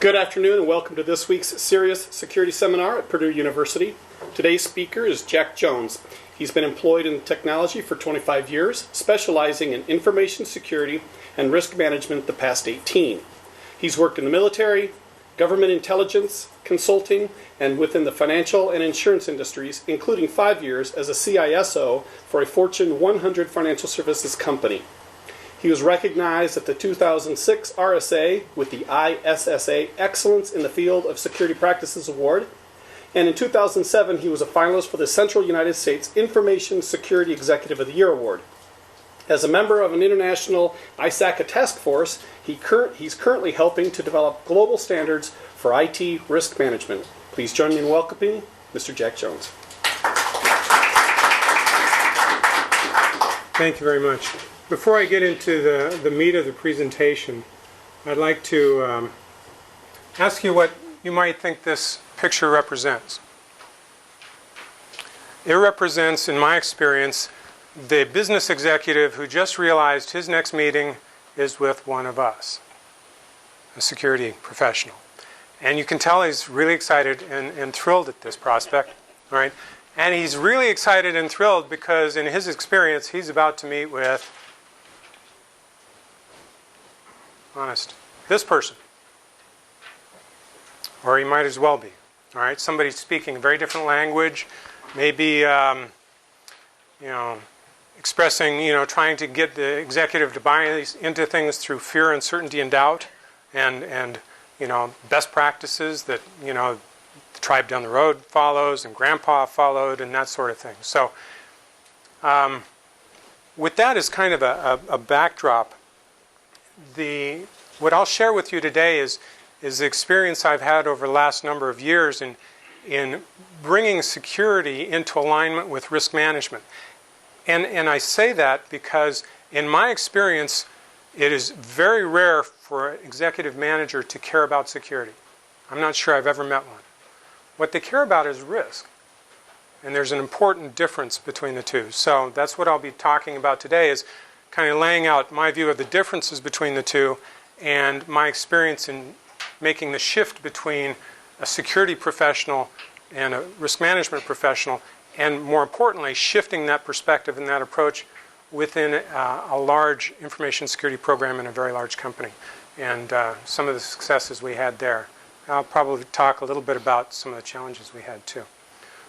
Good afternoon and welcome to this week's CERIAS Security Seminar at Purdue University. Today's speaker is Jack Jones. He's been employed in technology for 25 years, specializing in information security and risk management the past 18. He's worked in the military, government intelligence, consulting, and within the financial and insurance industries, including 5 years as a CISO for a Fortune 100 financial services company. He was recognized at the 2006 RSA with the ISSA Excellence in the Field of Security Practices Award. And in 2007, he was a finalist for the Central United States Information Security Executive of the Year Award. As a member of an international ISACA task force, he's currently helping to develop global standards for IT risk management. Please join me in welcoming Mr. Jack Jones. Thank you very much. Before I get into the meat of the presentation, I'd like to ask you what you might think this picture represents. It represents, in my experience, the business executive who just realized his next meeting is with one of us, a security professional. And you can tell he's really excited and thrilled at this prospect, right? And he's really excited and thrilled because in his experience, he's about to meet with this person, or he might as well be. All right, somebody speaking a very different language, maybe expressing, trying to get the executive to buy into things through fear, uncertainty, and doubt, and best practices that the tribe down the road follows, and grandpa followed, and that sort of thing. So, with that as kind of a backdrop. What I'll share with you today is the experience I've had over the last number of years in bringing security into alignment with risk management. And I say that because in my experience, it is very rare for an executive manager to care about security. I'm not sure I've ever met one. What they care about is risk. And there's an important difference between the two. So that's what I'll be talking about today, is kind of laying out my view of the differences between the two and my experience in making the shift between a security professional and a risk management professional, and more importantly, shifting that perspective and that approach within a large information security program in a very large company, and some of the successes we had there. I'll probably talk a little bit about some of the challenges we had too.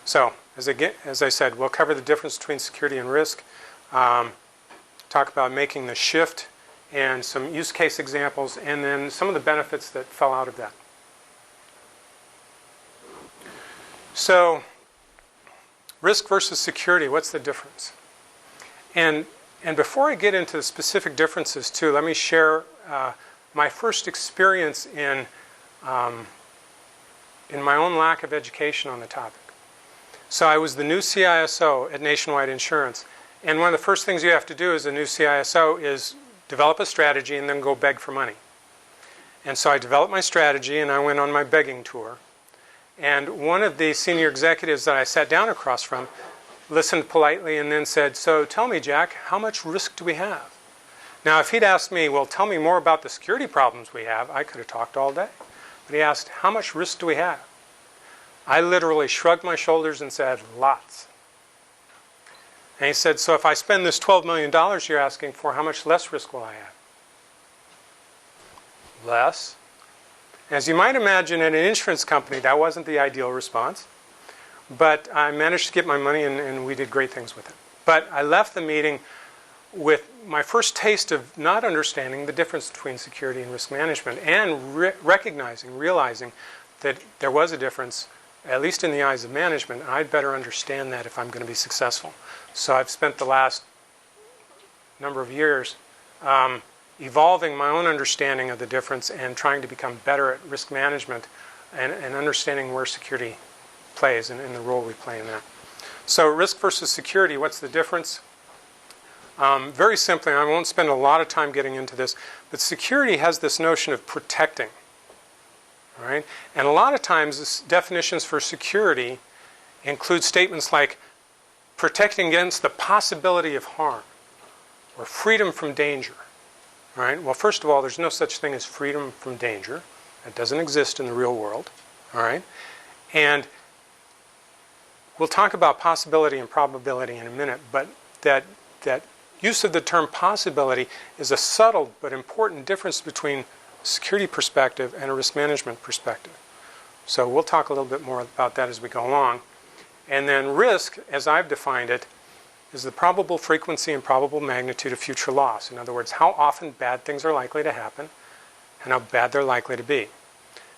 So, as I said, we'll cover the difference between security and risk. Talk about making the shift and some use case examples, and then some of the benefits that fell out of that. So, risk versus security, what's the difference? And before I get into the specific differences too, let me share my first experience in my own lack of education on the topic. So I was the new CISO at Nationwide Insurance. And one of the first things you have to do as a new CISO is develop a strategy and then go beg for money. And so I developed my strategy and I went on my begging tour. And one of the senior executives that I sat down across from listened politely and then said, "So tell me, Jack, how much risk do we have?" Now, if he'd asked me, "Well, tell me more about the security problems we have," I could have talked all day. But he asked, "How much risk do we have?" I literally shrugged my shoulders and said, "Lots." And he said, "So if I spend this $12 million you're asking for, how much less risk will I have?" Less. As you might imagine, at an insurance company, that wasn't the ideal response. But I managed to get my money, and we did great things with it. But I left the meeting with my first taste of not understanding the difference between security and risk management, and realizing that there was a difference, at least in the eyes of management, and I'd better understand that if I'm going to be successful. So I've spent the last number of years evolving my own understanding of the difference and trying to become better at risk management and understanding where security plays and the role we play in that. So risk versus security, what's the difference? Very simply, I won't spend a lot of time getting into this, but security has this notion of protecting. All right? And a lot of times, definitions for security include statements like protecting against the possibility of harm or freedom from danger. All right? Well, first of all, there's no such thing as freedom from danger. That doesn't exist in the real world. All right? And we'll talk about possibility and probability in a minute, but that use of the term possibility is a subtle but important difference between a security perspective and a risk management perspective. So we'll talk a little bit more about that as we go along. And then risk, as I've defined it, is the probable frequency and probable magnitude of future loss. In other words, how often bad things are likely to happen and how bad they're likely to be.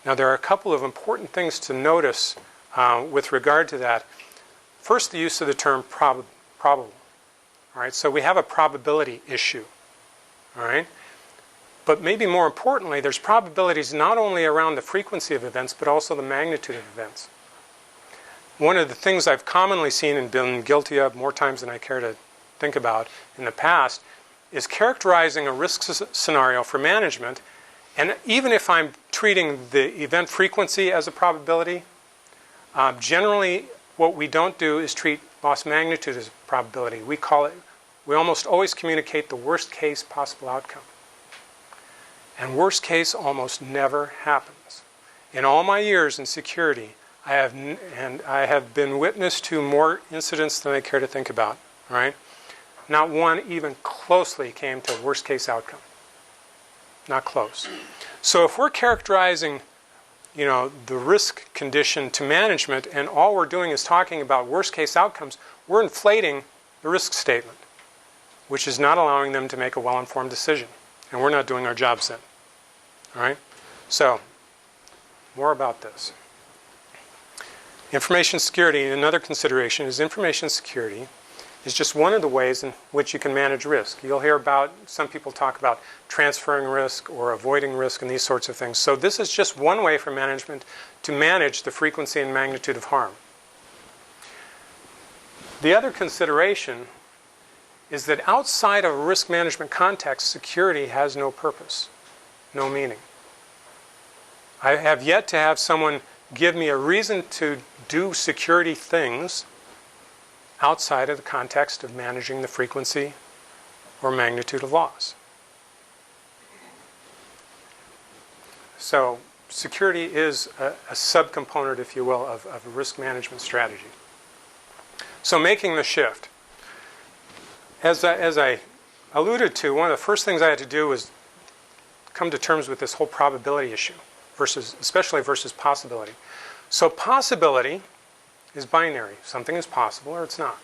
Now, there are a couple of important things to notice with regard to that. First, the use of the term probable. All right, so we have a probability issue. All right? But maybe more importantly, there's probabilities not only around the frequency of events, but also the magnitude of events. One of the things I've commonly seen and been guilty of more times than I care to think about in the past is characterizing a risk scenario for management. And even if I'm treating the event frequency as a probability, generally what we don't do is treat loss magnitude as a probability. We almost always communicate the worst case possible outcome. And worst case almost never happens. In all my years in security, I have been witness to more incidents than I care to think about. Right? Not one even closely came to worst case outcome. Not close. So if we're characterizing, the risk condition to management, and all we're doing is talking about worst case outcomes, we're inflating the risk statement, which is not allowing them to make a well-informed decision. And we're not doing our jobs then. All right? So, more about this. Information security, another consideration is information security is just one of the ways in which you can manage risk. You'll hear about, some people talk about transferring risk or avoiding risk and these sorts of things. So this is just one way for management to manage the frequency and magnitude of harm. The other consideration is that outside of a risk management context, security has no purpose, no meaning. I have yet to have someone give me a reason to do security things outside of the context of managing the frequency or magnitude of loss. So security is a subcomponent, if you will, of a risk management strategy. So making the shift. As I alluded to, one of the first things I had to do was come to terms with this whole probability issue, especially versus possibility. So possibility is binary. Something is possible or it's not.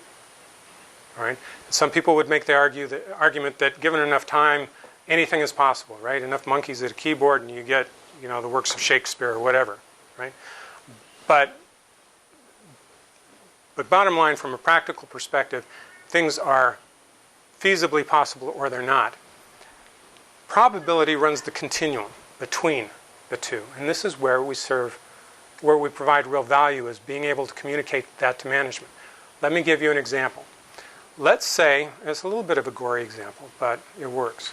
All right? Some people would make the argument that given enough time, anything is possible, right? Enough monkeys at a keyboard and you get, the works of Shakespeare or whatever, right? But bottom line, from a practical perspective, things are feasibly possible or they're not. Probability runs the continuum between the two. And this is where we provide real value, is being able to communicate that to management. Let me give you an example. Let's say, it's a little bit of a gory example, but it works.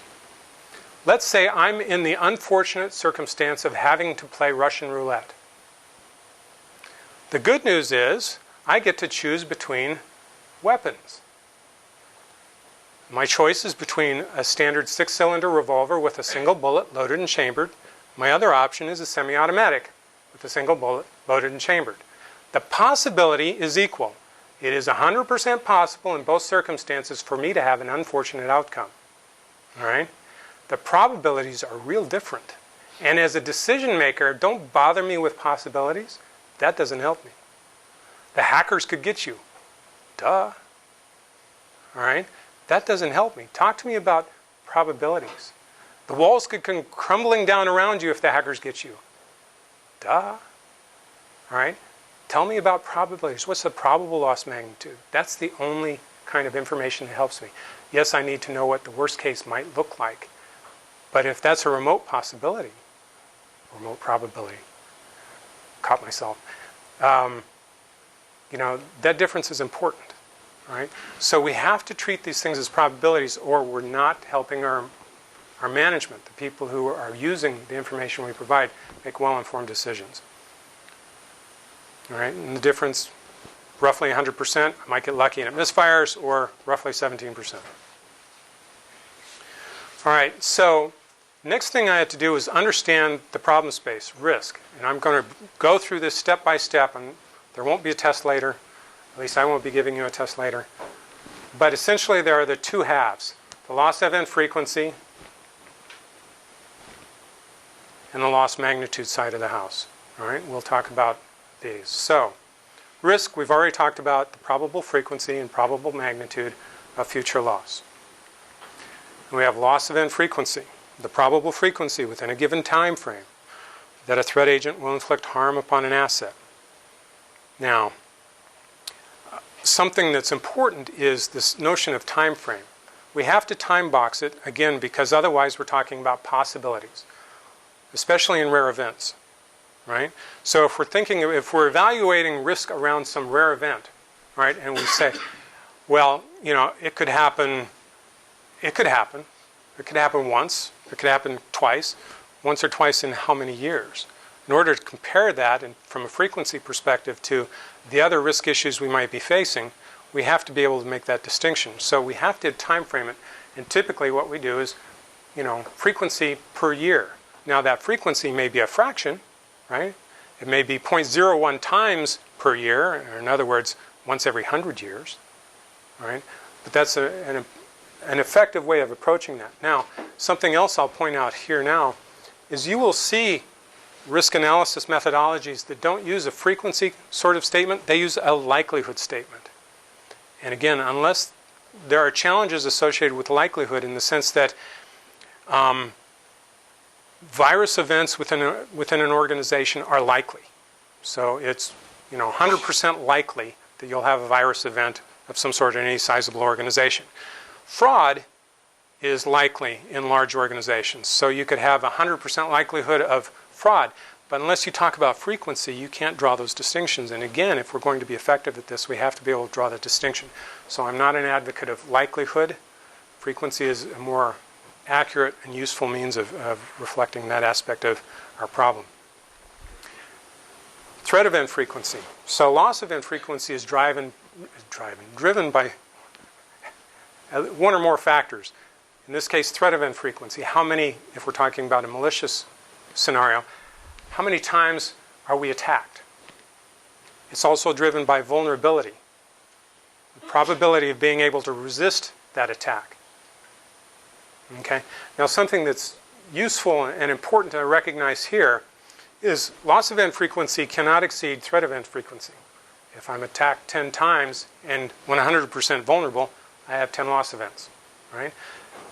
Let's say I'm in the unfortunate circumstance of having to play Russian roulette. The good news is I get to choose between weapons. My choice is between a standard 6-cylinder revolver with a single bullet loaded and chambered. My other option is a semi-automatic with a single bullet loaded and chambered. The possibility is equal. It is 100% possible in both circumstances for me to have an unfortunate outcome. All right? The probabilities are real different. And as a decision maker, don't bother me with possibilities. That doesn't help me. The hackers could get you. Duh. All right? That doesn't help me. Talk to me about probabilities. The walls could come crumbling down around you if the hackers get you. Duh. All right? Tell me about probabilities. What's the probable loss magnitude? That's the only kind of information that helps me. Yes, I need to know what the worst case might look like. But if that's a remote possibility, remote probability, caught myself, that difference is important. Right? So we have to treat these things as probabilities, or we're not helping our management, the people who are using the information we provide, make well-informed decisions. All right? And the difference, roughly 100%. I might get lucky and it misfires, or roughly 17%. All right, so Next thing I had to do was understand the problem space, risk. And I'm going to go through this step by step, and there won't be a test later. At least I won't be giving you a test later. But essentially there are the two halves, the loss event frequency and the loss magnitude side of the house. All right, we'll talk about these. So, risk, we've already talked about the probable frequency and probable magnitude of future loss. And we have loss event frequency, the probable frequency within a given time frame that a threat agent will inflict harm upon an asset. Now, something that's important is this notion of time frame. We have to time box it, again, because otherwise we're talking about possibilities, especially in rare events, right? So if we're evaluating risk around some rare event, right, and we say, well, it could happen once, it could happen twice, once or twice in how many years? In order to compare that from a frequency perspective to the other risk issues we might be facing, we have to be able to make that distinction. So we have to time frame it. And typically what we do is, frequency per year. Now that frequency may be a fraction, right? It may be 0.01 times per year, or in other words, once every 100 years, right? But that's an effective way of approaching that. Now, something else I'll point out here now is you will see risk analysis methodologies that don't use a frequency sort of statement, they use a likelihood statement. And again, unless there are challenges associated with likelihood in the sense that virus events within an organization are likely. So it's 100% likely that you'll have a virus event of some sort in any sizable organization. Fraud is likely in large organizations. So you could have 100% likelihood of fraud. But unless you talk about frequency, you can't draw those distinctions. And again, if we're going to be effective at this, we have to be able to draw the distinction. So I'm not an advocate of likelihood. Frequency is a more accurate and useful means of reflecting that aspect of our problem. Threat event frequency. So loss event frequency is driven by one or more factors. In this case, threat event frequency. How many, if we're talking about a malicious scenario, how many times are we attacked? It's also driven by vulnerability, the probability of being able to resist that attack. Okay? Now, something that's useful and important to recognize here is loss event frequency cannot exceed threat event frequency. If I'm attacked 10 times and 100% vulnerable, I have 10 loss events, right?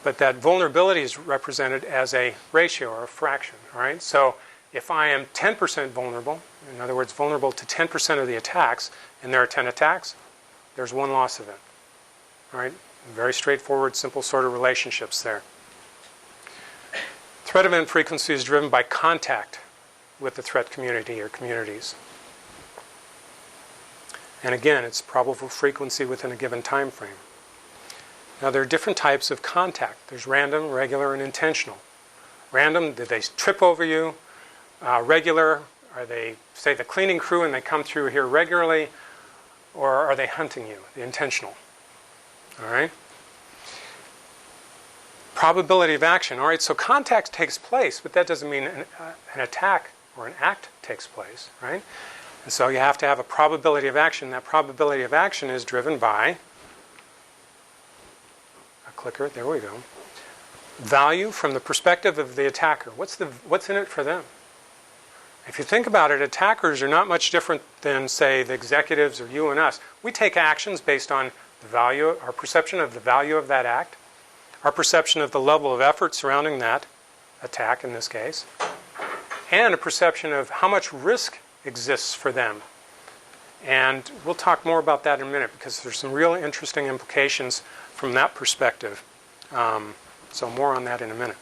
But that vulnerability is represented as a ratio or a fraction, all right? So if I am 10% vulnerable, in other words, vulnerable to 10% of the attacks, and there are 10 attacks, there's one loss event, all right? Very straightforward, simple sort of relationships there. Threat event frequency is driven by contact with the threat community or communities. And again, it's probable frequency within a given time frame. Now, there are different types of contact. There's random, regular, and intentional. Random, did they trip over you? Regular, are they, say, the cleaning crew and they come through here regularly? Or are they hunting you? The intentional. All right? Probability of action. All right, so contact takes place, but that doesn't mean an attack or an act takes place, right? And so you have to have a probability of action. That probability of action is driven by a clicker. There we go. Value from the perspective of the attacker. What's in it for them? If you think about it, attackers are not much different than, say, the executives or you and us. We take actions based on the value, our perception of the value of that act, our perception of the level of effort surrounding that attack in this case, and a perception of how much risk exists for them. And we'll talk more about that in a minute because there's some real interesting implications from that perspective. So more on that in a minute.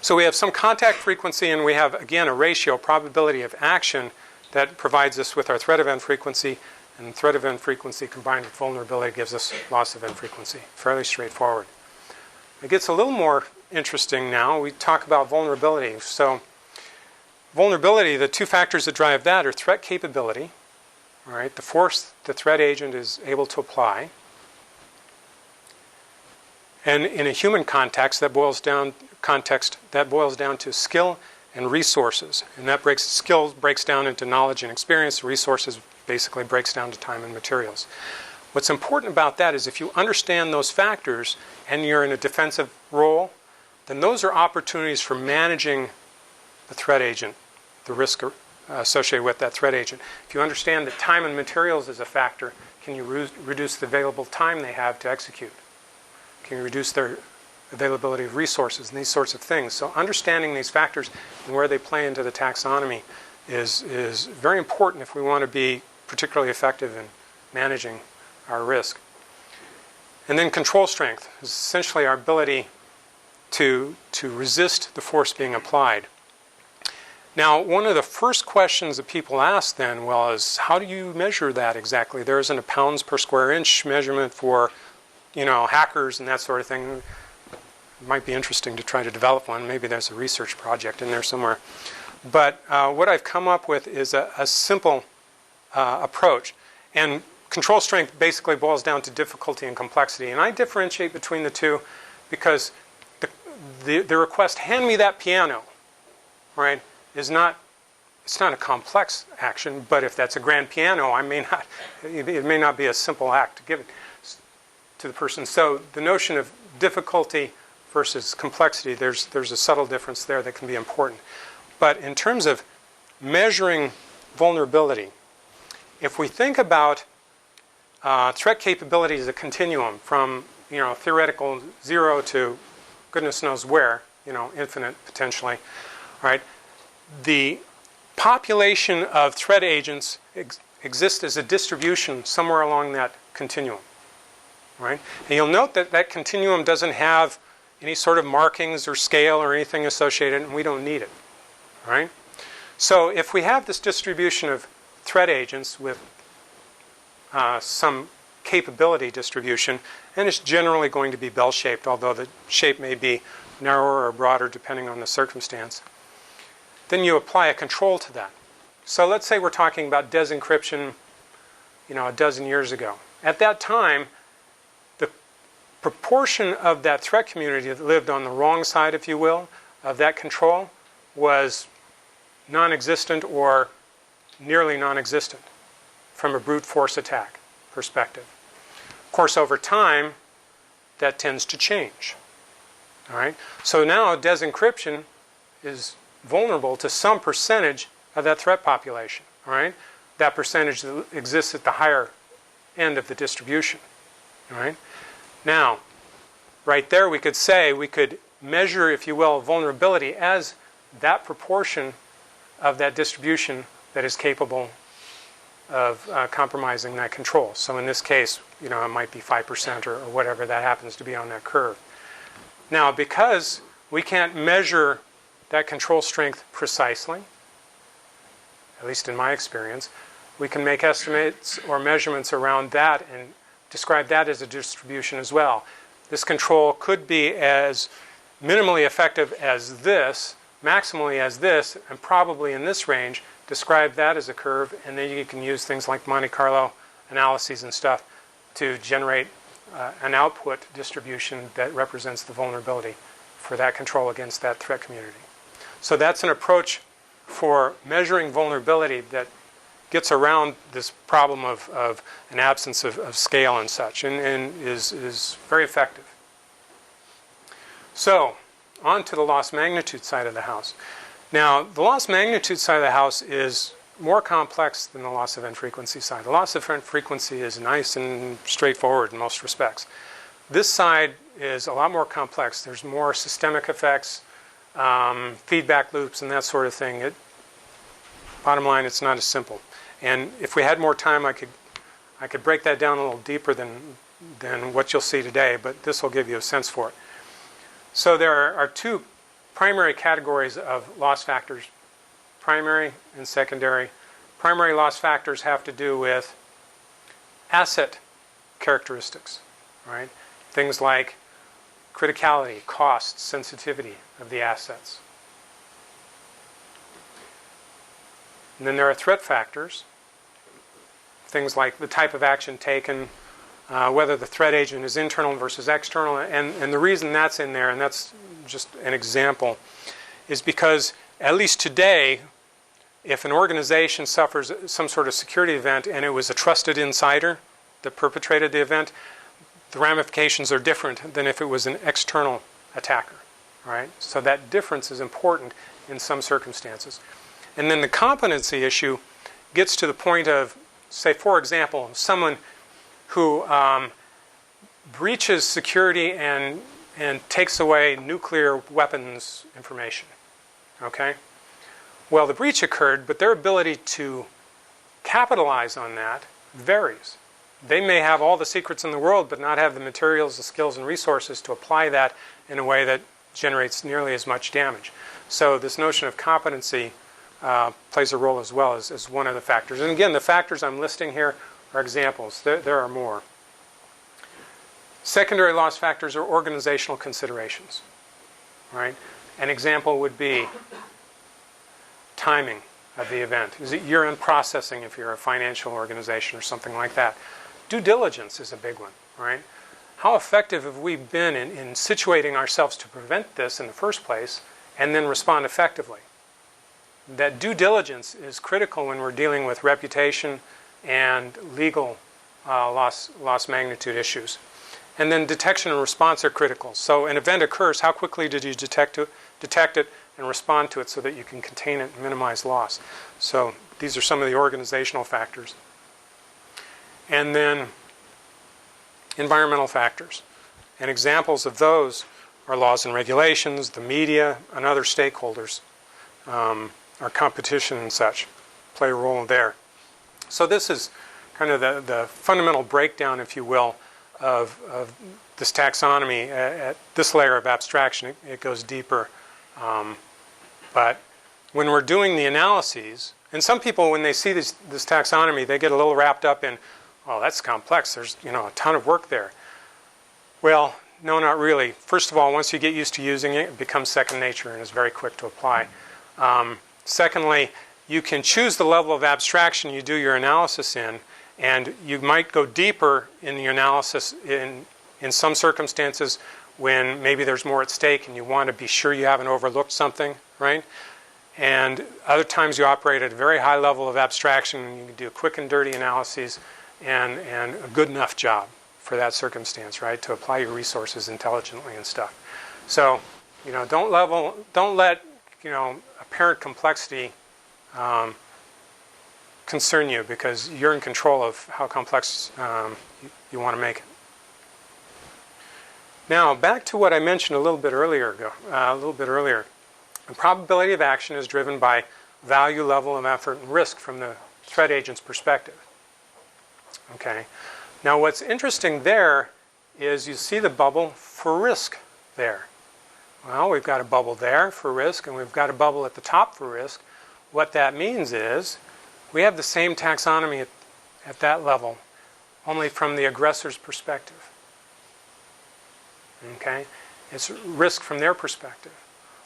So we have some contact frequency, and we have, again, a ratio, probability of action, that provides us with our threat event frequency, and threat event frequency combined with vulnerability gives us loss event frequency. Fairly straightforward. It gets a little more interesting now. We talk about vulnerability. So vulnerability, the two factors that drive that are threat capability, all right, the force the threat agent is able to apply, And in a human context, that boils down to skill and resources. And that skill breaks down into knowledge and experience. Resources basically breaks down to time and materials. What's important about that is if you understand those factors and you're in a defensive role, then those are opportunities for managing the threat agent, the risk associated with that threat agent. If you understand that time and materials is a factor, can you reduce the available time they have to execute? Can you reduce their availability of resources and these sorts of things? So understanding these factors and where they play into the taxonomy is very important if we want to be particularly effective in managing our risk. And then control strength is essentially our ability to resist the force being applied. Now, one of the first questions that people ask then, is how do you measure that exactly? There isn't a pounds per square inch measurement for, hackers and that sort of thing. It might be interesting to try to develop one. Maybe there's a research project in there somewhere. But what I've come up with is a simple approach. And control strength basically boils down to difficulty and complexity. And I differentiate between the two because the request, hand me that piano, right, it's not a complex action, but if that's a grand piano, it may not be a simple act to give it to the person. So the notion of difficulty versus complexity, there's a subtle difference there that can be important. But in terms of measuring vulnerability, if we think about threat capability as a continuum from theoretical 0 to goodness knows where, infinite potentially, right? The population of threat agents exists as a distribution somewhere along that continuum, right? And you'll note that that continuum doesn't have any sort of markings or scale or anything associated, and we don't need it, right? So if we have this distribution of threat agents with some capability distribution, and it's generally going to be bell-shaped, although the shape may be narrower or broader depending on the circumstance, then you apply a control to that. So let's say we're talking about desencryption, a dozen years ago. At that time, the proportion of that threat community that lived on the wrong side, if you will, of that control was non-existent or nearly non-existent from a brute force attack perspective. Of course, over time, that tends to change. All right? So now desencryption is vulnerable to some percentage of that threat population. All right? That percentage exists at the higher end of the distribution. All right? Now, right there we could measure, if you will, vulnerability as that proportion of that distribution that is capable of compromising that control. So in this case, it might be 5% or whatever that happens to be on that curve. Now, because we can't measure that control strength precisely, at least in my experience, we can make estimates or measurements around that and describe that as a distribution as well. This control could be as minimally effective as this, maximally as this, and probably in this range. Describe that as a curve, and then you can use things like Monte Carlo analyses and stuff to generate an output distribution that represents the vulnerability for that control against that threat community. So that's an approach for measuring vulnerability that gets around this problem of an absence of scale and such, and is very effective. So, on to the loss magnitude side of the house. Now, the loss magnitude side of the house is more complex than the loss event frequency side. The loss event frequency is nice and straightforward in most respects. This side is a lot more complex. There's more systemic effects, feedback loops, and that sort of thing. Bottom line, it's not as simple. And if we had more time, I could break that down a little deeper than what you'll see today, but this will give you a sense for it. So there are two primary categories of loss factors, primary and secondary. Primary loss factors have to do with asset characteristics, right? Things like criticality, cost, sensitivity of the assets. And then there are threat factors, things like the type of action taken, whether the threat agent is internal versus external. And the reason that's in there, and that's just an example, is because at least today, if an organization suffers some sort of security event and it was a trusted insider that perpetrated the event, the ramifications are different than if it was an external attacker. Right? So that difference is important in some circumstances. And then the competency issue gets to the point of, say, for example, someone who breaches security and takes away nuclear weapons information. Okay? Well, the breach occurred, but their ability to capitalize on that varies. They may have all the secrets in the world, but not have the materials, the skills, and resources to apply that in a way that generates nearly as much damage. So this notion of competency plays a role as well as one of the factors. And again, the factors I'm listing here are examples. There are more. Secondary loss factors are organizational considerations. Right? An example would be timing of the event. Is it year-end processing if you're a financial organization or something like that? Due diligence is a big one, right? How effective have we been in situating ourselves to prevent this in the first place and then respond effectively? That due diligence is critical when we're dealing with reputation and legal loss magnitude issues. And then detection and response are critical. So an event occurs, how quickly did you detect it and respond to it so that you can contain it and minimize loss? So these are some of the organizational factors. And then environmental factors. And examples of those are laws and regulations, the media, and other stakeholders. Our competition and such play a role there. So this is kind of the fundamental breakdown, if you will, of this taxonomy at this layer of abstraction. It goes deeper. But when we're doing the analyses, and some people, when they see this taxonomy, they get a little wrapped up in, oh, that's complex. There's a ton of work there. Well, no, not really. First of all, once you get used to using it, it becomes second nature and is very quick to apply. Secondly, you can choose the level of abstraction you do your analysis in, and you might go deeper in the analysis in some circumstances when maybe there's more at stake and you want to be sure you haven't overlooked something, right? And other times you operate at a very high level of abstraction and you can do quick and dirty analyses and a good enough job for that circumstance, right? To apply your resources intelligently and stuff. So, don't let apparent complexity concern you, because you're in control of how complex you want to make it. Now, back to what I mentioned a little bit earlier. The probability of action is driven by value, level of effort, and risk from the threat agent's perspective. Okay. Now, what's interesting there is you see the bubble for risk there. Well, we've got a bubble there for risk, and we've got a bubble at the top for risk. What that means is we have the same taxonomy at that level, only from the aggressor's perspective. Okay? It's risk from their perspective.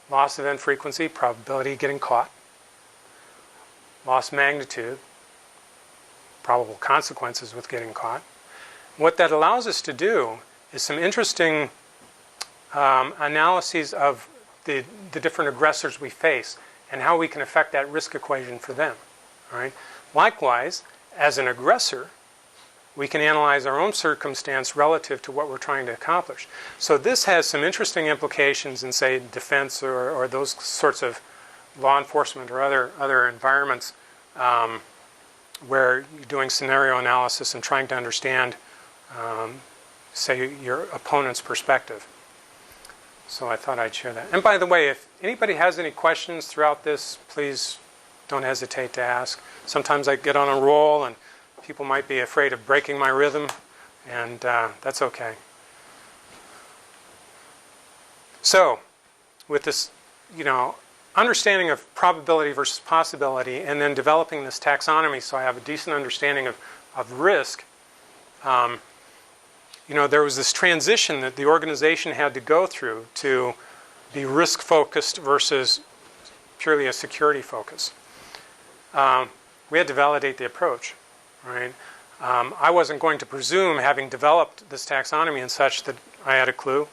Loss event frequency, probability of getting caught. Loss magnitude, probable consequences with getting caught. What that allows us to do is some interesting analyses of the different aggressors we face and how we can affect that risk equation for them. Right? Likewise, as an aggressor, we can analyze our own circumstance relative to what we're trying to accomplish. So this has some interesting implications in, say, defense or those sorts of law enforcement or other environments where you're doing scenario analysis and trying to understand, say, your opponent's perspective. So I thought I'd share that. And by the way, if anybody has any questions throughout this, please don't hesitate to ask. Sometimes I get on a roll and people might be afraid of breaking my rhythm, and that's okay. So, with this, understanding of probability versus possibility, and then developing this taxonomy so I have a decent understanding of risk, there was this transition that the organization had to go through to be risk-focused versus purely a security focus. We had to validate the approach, right? I wasn't going to presume, having developed this taxonomy and such, that I had a clue.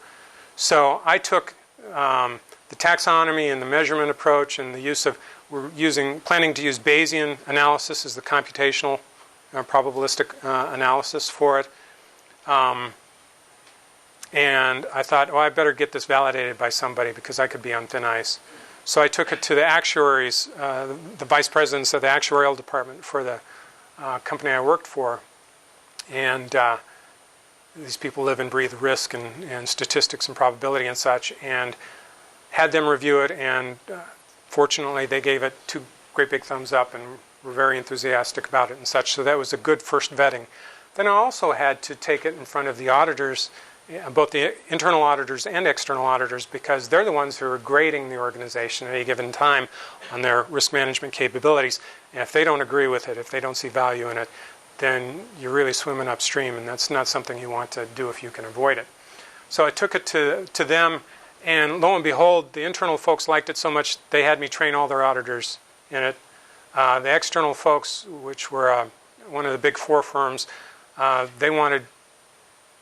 So I took the taxonomy and the measurement approach and the use of, planning to use Bayesian analysis as the computational probabilistic analysis for it. And I thought, oh, I better get this validated by somebody because I could be on thin ice. So I took it to the actuaries, the vice presidents of the actuarial department for the company I worked for. And these people live and breathe risk and statistics and probability and such, and had them review it. And fortunately, they gave it 2 great big thumbs up and were very enthusiastic about it and such. So that was a good first vetting. Then I also had to take it in front of the auditors, both the internal auditors and external auditors, because they're the ones who are grading the organization at any given time on their risk management capabilities. And if they don't agree with it, if they don't see value in it, then you're really swimming upstream, and that's not something you want to do if you can avoid it. So I took it to them, and lo and behold, the internal folks liked it so much they had me train all their auditors in it. The external folks, which were one of the big 4 firms, they wanted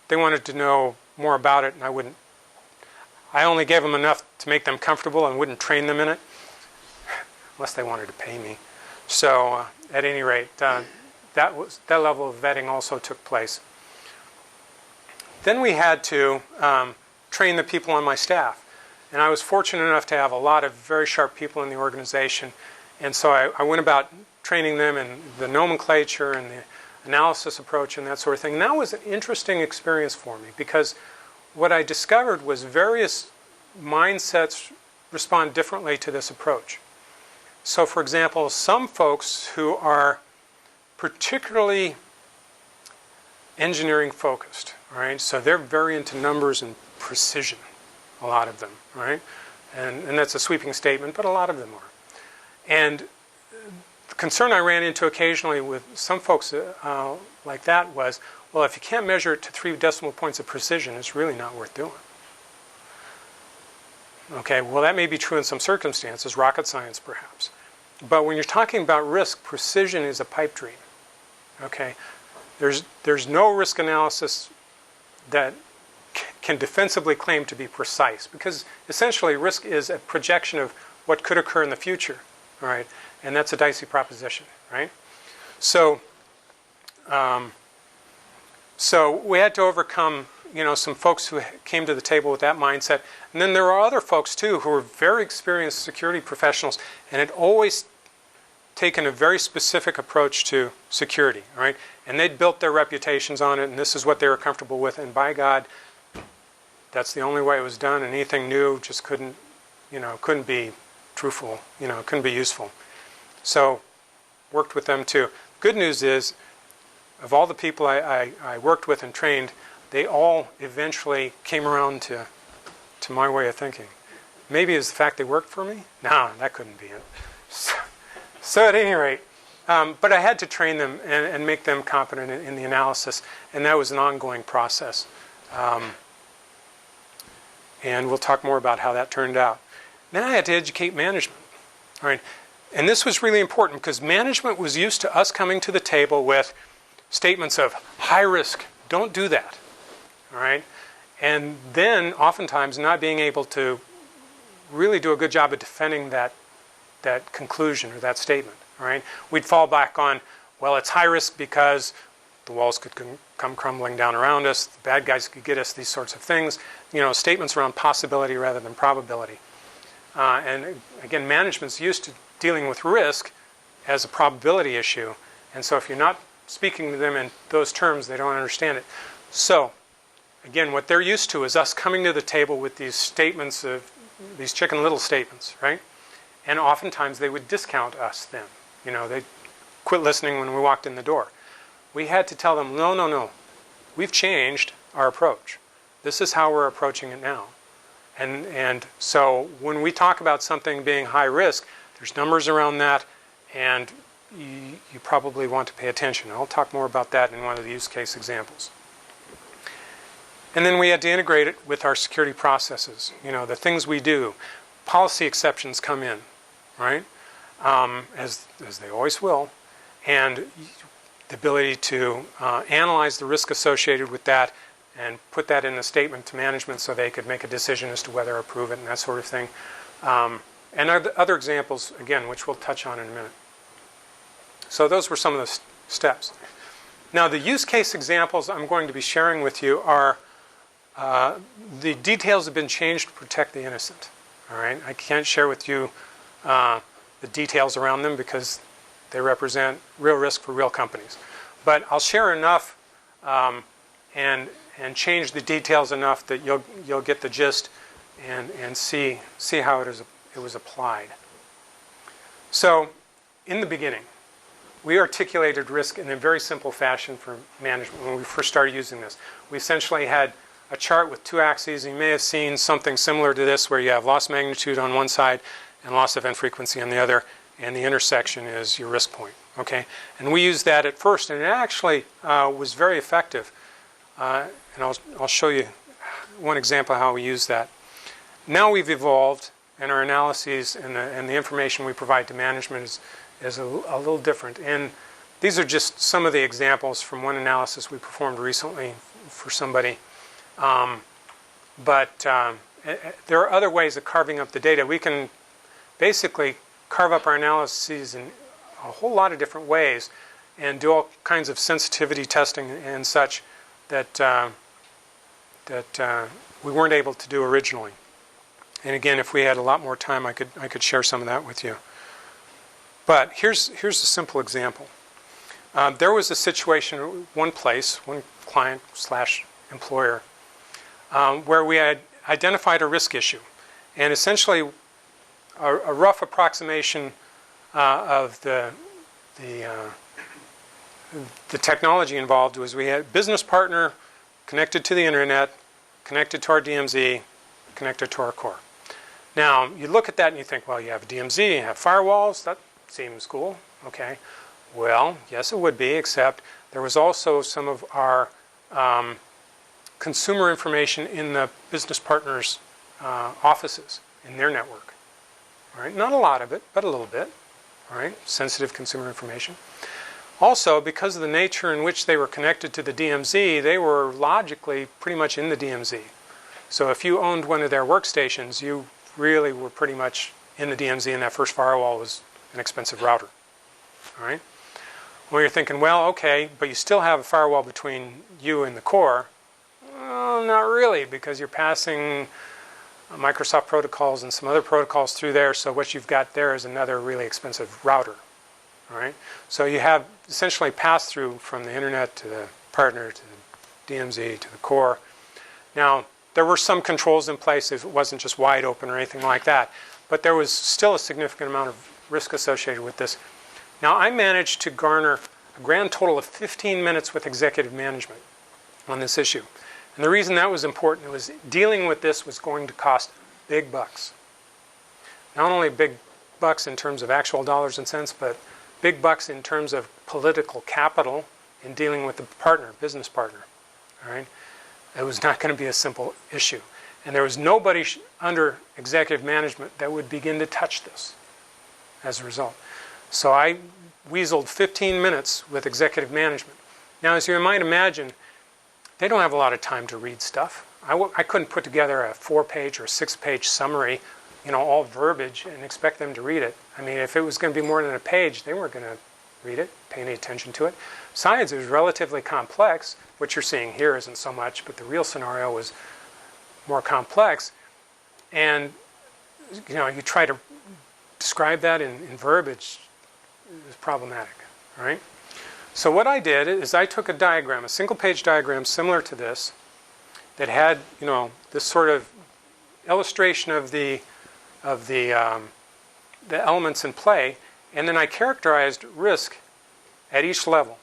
to know more about it, and I only gave them enough to make them comfortable and wouldn't train them in it, unless they wanted to pay me. So at any rate, that level of vetting also took place. Then we had to train the people on my staff, and I was fortunate enough to have a lot of very sharp people in the organization, and so I went about training them in the nomenclature and the analysis approach and that sort of thing. And that was an interesting experience for me, because what I discovered was various mindsets respond differently to this approach. So for example, some folks who are particularly engineering focused, right? So they're very into numbers and precision, a lot of them, right? And that's a sweeping statement, but a lot of them are. And the concern I ran into occasionally with some folks like that was, well, if you can't measure it to 3 decimal points of precision, it's really not worth doing. Okay, well, that may be true in some circumstances, rocket science perhaps. But when you're talking about risk, precision is a pipe dream. Okay, there's no risk analysis that can defensively claim to be precise, because essentially risk is a projection of what could occur in the future, all right? And that's a dicey proposition, right? So, so we had to overcome, some folks who came to the table with that mindset, and then there were other folks too who were very experienced security professionals and had always taken a very specific approach to security, right? And they'd built their reputations on it, and this is what they were comfortable with. And by God, that's the only way it was done. And anything new just couldn't be truthful, couldn't be useful. So, worked with them too. Good news is, of all the people I worked with and trained, they all eventually came around to my way of thinking. Maybe it's the fact they worked for me? No, that couldn't be it. So at any rate, but I had to train them and make them competent in the analysis, and that was an ongoing process. And we'll talk more about how that turned out. Then I had to educate management. All right, and this was really important because management was used to us coming to the table with statements of high risk, don't do that. All right, and then oftentimes not being able to really do a good job of defending that conclusion or that statement, all right? We'd fall back on, well, it's high risk because the walls could come crumbling down around us, the bad guys could get us, these sorts of things. Statements around possibility rather than probability. And again, management's used to dealing with risk as a probability issue, and so if you're not speaking to them in those terms, they don't understand it. So, again, what they're used to is us coming to the table with these statements of, these Chicken Little statements, right? And oftentimes they would discount us then. They'd quit listening when we walked in the door. We had to tell them, no, we've changed our approach. This is how we're approaching it now. And so when we talk about something being high risk, there's numbers around that, and you probably want to pay attention. I'll talk more about that in one of the use case examples. And then we had to integrate it with our security processes, the things we do. Policy exceptions come in, right? As they always will. And the ability to analyze the risk associated with that and put that in a statement to management so they could make a decision as to whether to approve it and that sort of thing. And other examples, again, which we'll touch on in a minute. So those were some of the steps. Now, the use case examples I'm going to be sharing with you are the details have been changed to protect the innocent. All right, I can't share with you the details around them because they represent real risk for real companies. But I'll share enough and change the details enough that you'll get the gist and see how it was applied. So, in the beginning, we articulated risk in a very simple fashion for management when we first started using this. We essentially had a chart with two axes. You may have seen something similar to this where you have loss magnitude on one side and loss event frequency on the other, and the intersection is your risk point. Okay, and we used that at first, and it actually was very effective. And I'll show you one example of how we use that. Now we've evolved, and our analyses and the information we provide to management is a little different. And these are just some of the examples from one analysis we performed recently for somebody. But there are other ways of carving up the data. We can basically carve up our analyses in a whole lot of different ways and do all kinds of sensitivity testing and such that we weren't able to do originally. And again, if we had a lot more time, I could share some of that with you. But here's a simple example. There was a situation, one client / employer, where we had identified a risk issue, and essentially a rough approximation of the technology involved was we had a business partner connected to the internet, connected to our DMZ, connected to our core. Now, you look at that and you think, well, you have a DMZ, you have firewalls, that seems cool, okay. Well, yes, it would be, except there was also some of our consumer information in the business partners' offices, in their network. All right, not a lot of it, but a little bit. All right, sensitive consumer information. Also, because of the nature in which they were connected to the DMZ, they were logically pretty much in the DMZ. So if you owned one of their workstations, you really were pretty much in the DMZ, and that first firewall was an expensive router. All right. Well, you're thinking, well, okay, but you still have a firewall between you and the core. Well, not really, because you're passing Microsoft protocols and some other protocols through there, so what you've got there is another really expensive router. All right? So you have essentially pass-through from the internet to the partner, to the DMZ, to the core. Now, there were some controls in place if it wasn't just wide open or anything like that, but there was still a significant amount of risk associated with this. Now, I managed to garner a grand total of 15 minutes with executive management on this issue. And the reason that was important was dealing with this was going to cost big bucks. Not only big bucks in terms of actual dollars and cents, but big bucks in terms of political capital in dealing with the partner, business partner. All right? It was not going to be a simple issue. And there was nobody under executive management that would begin to touch this as a result. So I weaseled 15 minutes with executive management. Now, as you might imagine, they don't have a lot of time to read stuff. I couldn't put together a 4-page or 6-page summary, all verbiage, and expect them to read it. I mean, if it was going to be more than a page, they weren't going to read it, pay any attention to it. Besides, it was relatively complex. What you're seeing here isn't so much, but the real scenario was more complex. And, you try to describe that in verbiage, it was problematic, all right? So what I did is I took a diagram, a single-page diagram similar to this, that had, this sort of illustration of the elements in play, and then I characterized risk at each level.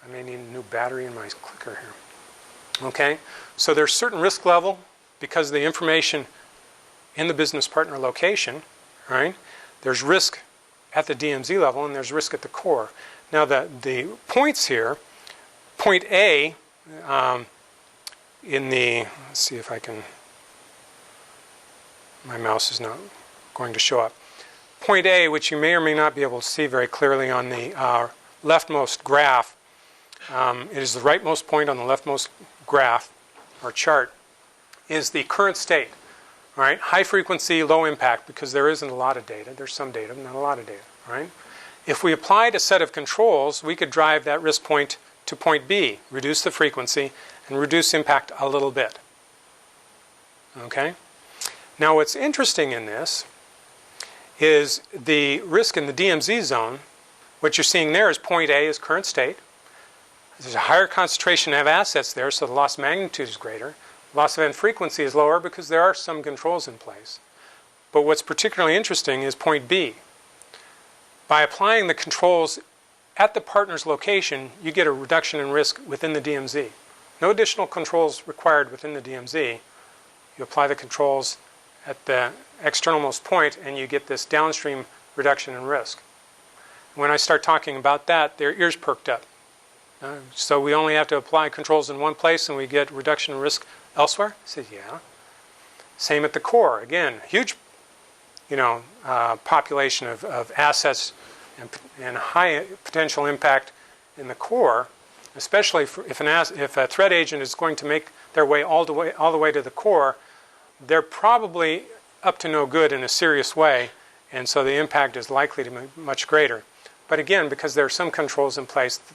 I may need a new battery in my clicker here. Okay, so there's certain risk level because of the information in the business partner location, right? There's risk at the DMZ level, and there's risk at the core. Now, the points here, point A, let's see if I can, my mouse is not going to show up. point A, which you may or may not be able to see very clearly on the leftmost graph. It is the rightmost point on the leftmost graph or chart, is the current state. All right, high frequency, low impact, because there isn't a lot of data. There's some data, but not a lot of data. Right? If we applied a set of controls, we could drive that risk point to point B, reduce the frequency, and reduce impact a little bit. Okay? Now what's interesting in this is the risk in the DMZ zone. What you're seeing there is point A is current state. There's a higher concentration of assets there, so the loss magnitude is greater. Loss event frequency is lower because there are some controls in place. But what's particularly interesting is point B. By applying the controls at the partner's location, you get a reduction in risk within the DMZ. No additional controls required within the DMZ. You apply the controls at the externalmost point and you get this downstream reduction in risk. When I start talking about that, their ears perked up. So we only have to apply controls in one place and we get reduction in risk elsewhere? I said, yeah. Same at the core. Again, huge population of assets and high potential impact in the core, especially if a threat agent is going to make their way all the way to the core, they're probably up to no good in a serious way, and so the impact is likely to be much greater. But again, because there are some controls in place, the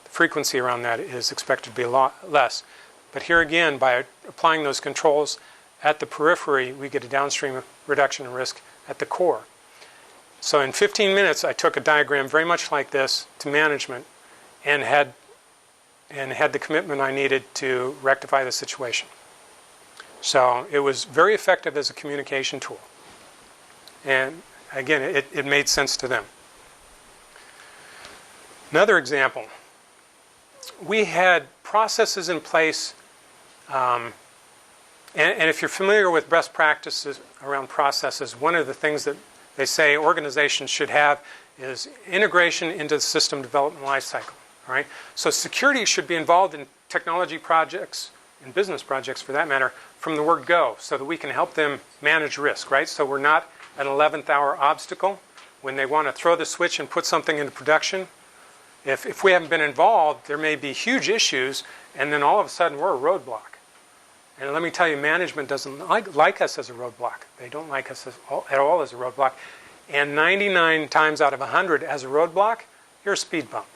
frequency around that is expected to be a lot less. But here again, by applying those controls at the periphery, we get a downstream reduction in risk at the core. So in 15 minutes, I took a diagram very much like this to management and had the commitment I needed to rectify the situation. So it was very effective as a communication tool. And again, it made sense to them. Another example. We had processes in place, and if you're familiar with best practices around processes, one of the things that they say organizations should have is integration into the system development lifecycle. All right? So security should be involved in technology projects, and business projects for that matter, from the word go, so that we can help them manage risk, right? So we're not an 11th hour obstacle when they want to throw the switch and put something into production. If we haven't been involved, there may be huge issues, and then all of a sudden we're a roadblock. And let me tell you, management doesn't like us as a roadblock. They don't like us at all as a roadblock. And 99 times out of 100 as a roadblock, you're a speed bump.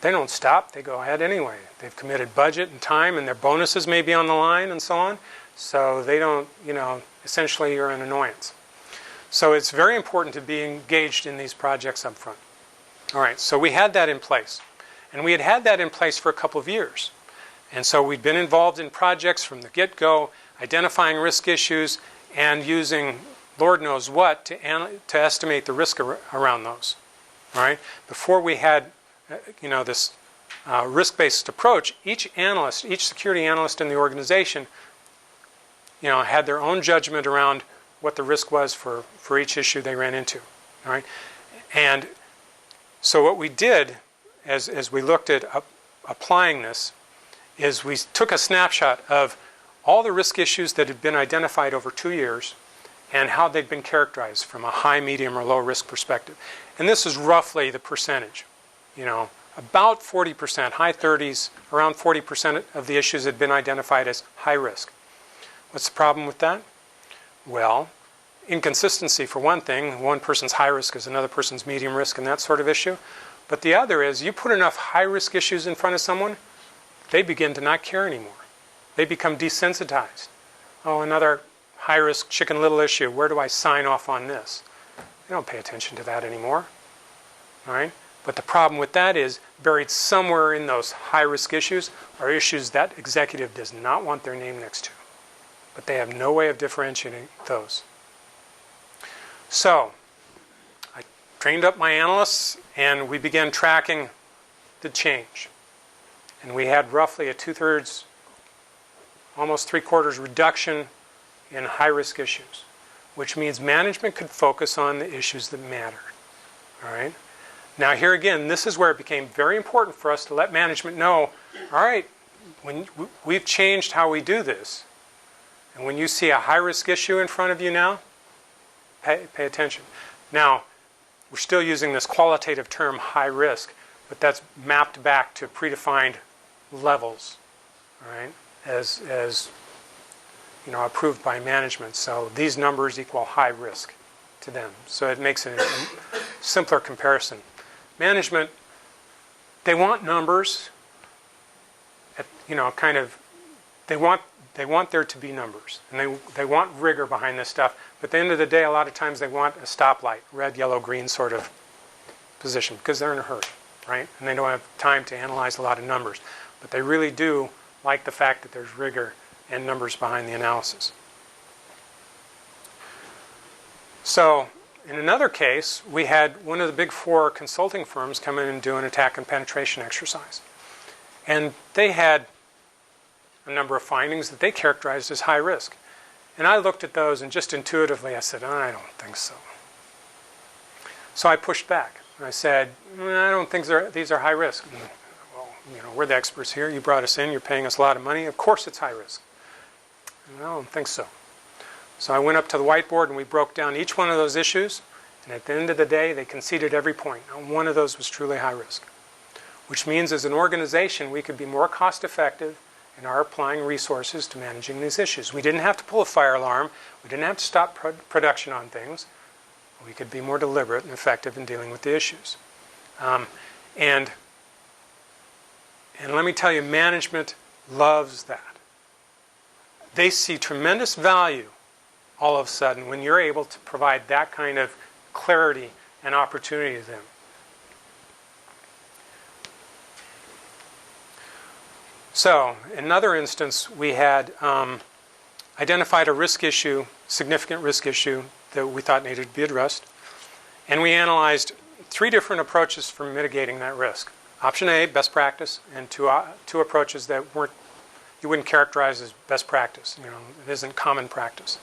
They don't stop. They go ahead anyway. They've committed budget and time, and their bonuses may be on the line and so on. So they don't, essentially you're an annoyance. So it's very important to be engaged in these projects up front. All right, so we had that in place. And we had that in place for a couple of years. And so we'd been involved in projects from the get-go, identifying risk issues and using Lord knows what to estimate the risk around those. All right? Before we had this risk-based approach, each security analyst in the organization had their own judgment around what the risk was for each issue they ran into. All right? And so what we did as we looked at applying this is we took a snapshot of all the risk issues that had been identified over 2 years and how they'd been characterized from a high, medium, or low risk perspective. And this is roughly the percentage. About 40%, high 30s, around 40% of the issues had been identified as high risk. What's the problem with that? Well, inconsistency for one thing. One person's high risk is another person's medium risk and that sort of issue. But the other is you put enough high risk issues in front of someone, they begin to not care anymore. They become desensitized. Oh, another high risk Chicken Little issue. Where do I sign off on this? They don't pay attention to that anymore. All right? But the problem with that is buried somewhere in those high risk issues are issues that executive does not want their name next to. But they have no way of differentiating those. So I trained up my analysts and we began tracking the change. And we had roughly a 2/3, almost 3/4 reduction in high-risk issues, which means management could focus on the issues that mattered. All right? Now here again, this is where it became very important for us to let management know, all right, when we've changed how we do this, and when you see a high-risk issue in front of you now, pay attention. Now, we're still using this qualitative term high risk, but that's mapped back to predefined levels, all right, as approved by management. So these numbers equal high risk to them. So it makes it a simpler comparison. Management, they want numbers. They want there to be numbers, and they want rigor behind this stuff. But at the end of the day, a lot of times they want a stoplight, red, yellow, green sort of position, because they're in a hurry, right? And they don't have time to analyze a lot of numbers. But they really do like the fact that there's rigor and numbers behind the analysis. So in another case, we had one of the big four consulting firms come in and do an attack and penetration exercise. And they had a number of findings that they characterized as high risk. And I looked at those and just intuitively I said, I don't think so. So I pushed back. And I said, I don't think these are high risk. And, well, we're the experts here. You brought us in. You're paying us a lot of money. Of course it's high risk. And I don't think so. So I went up to the whiteboard and we broke down each one of those issues. And at the end of the day, they conceded every point. Not one of those was truly high risk. Which means as an organization, we could be more cost effective in our applying resources to managing these issues. We didn't have to pull a fire alarm. We didn't have to stop production on things. We could be more deliberate and effective in dealing with the issues. And let me tell you, management loves that. They see tremendous value all of a sudden when you're able to provide that kind of clarity and opportunity to them. So, in another instance, we had identified a risk issue, significant risk issue that we thought needed to be addressed. And we analyzed 3 different approaches for mitigating that risk. Option A, best practice, and two approaches that you wouldn't characterize as best practice. It isn't common practice.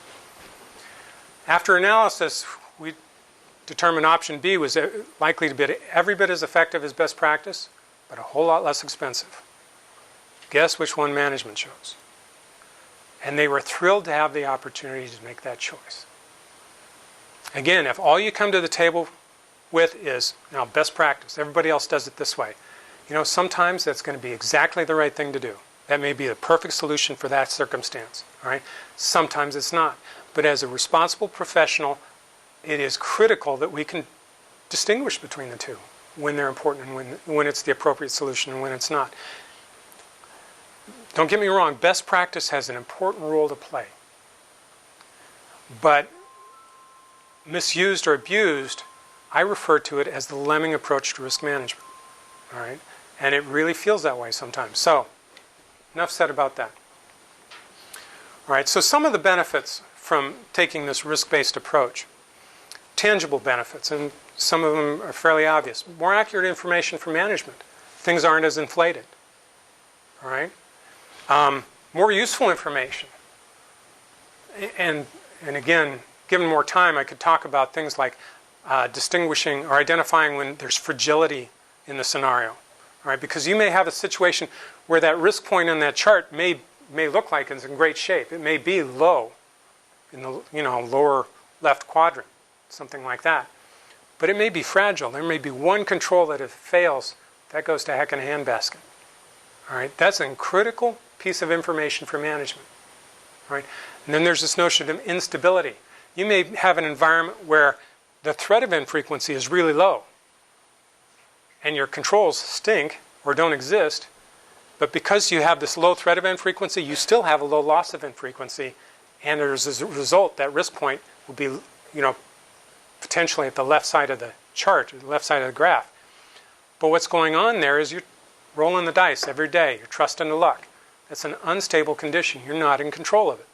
After analysis, we determined option B was likely to be every bit as effective as best practice, but a whole lot less expensive. Guess which one management chose? And they were thrilled to have the opportunity to make that choice. Again, if all you come to the table with is best practice, everybody else does it this way. Sometimes that's going to be exactly the right thing to do. That may be the perfect solution for that circumstance. All right? Sometimes it's not. But as a responsible professional, it is critical that we can distinguish between the two when they're important and when it's the appropriate solution and when it's not. Don't get me wrong, best practice has an important role to play. But misused or abused, I refer to it as the lemming approach to risk management. All right? And it really feels that way sometimes. So, enough said about that. All right, so some of the benefits from taking this risk-based approach. Tangible benefits, and some of them are fairly obvious. More accurate information for management. Things aren't as inflated. All right? More useful information. And again, given more time, I could talk about things like distinguishing or identifying when there's fragility in the scenario. All right? Because you may have a situation where that risk point on that chart may look like it's in great shape. It may be low in the lower left quadrant, something like that. But it may be fragile. There may be one control that if it fails, that goes to heck in a handbasket. All right? That's a critical piece of information for management. All right? And then there's this notion of instability. You may have an environment where the threat event frequency is really low, and your controls stink or don't exist, but because you have this low threat event frequency, you still have a low loss event frequency, and as a result, that risk point will be, potentially at the left side of the chart, or the left side of the graph. But what's going on there is you're rolling the dice every day. You're trusting the luck. That's an unstable condition. You're not in control of it.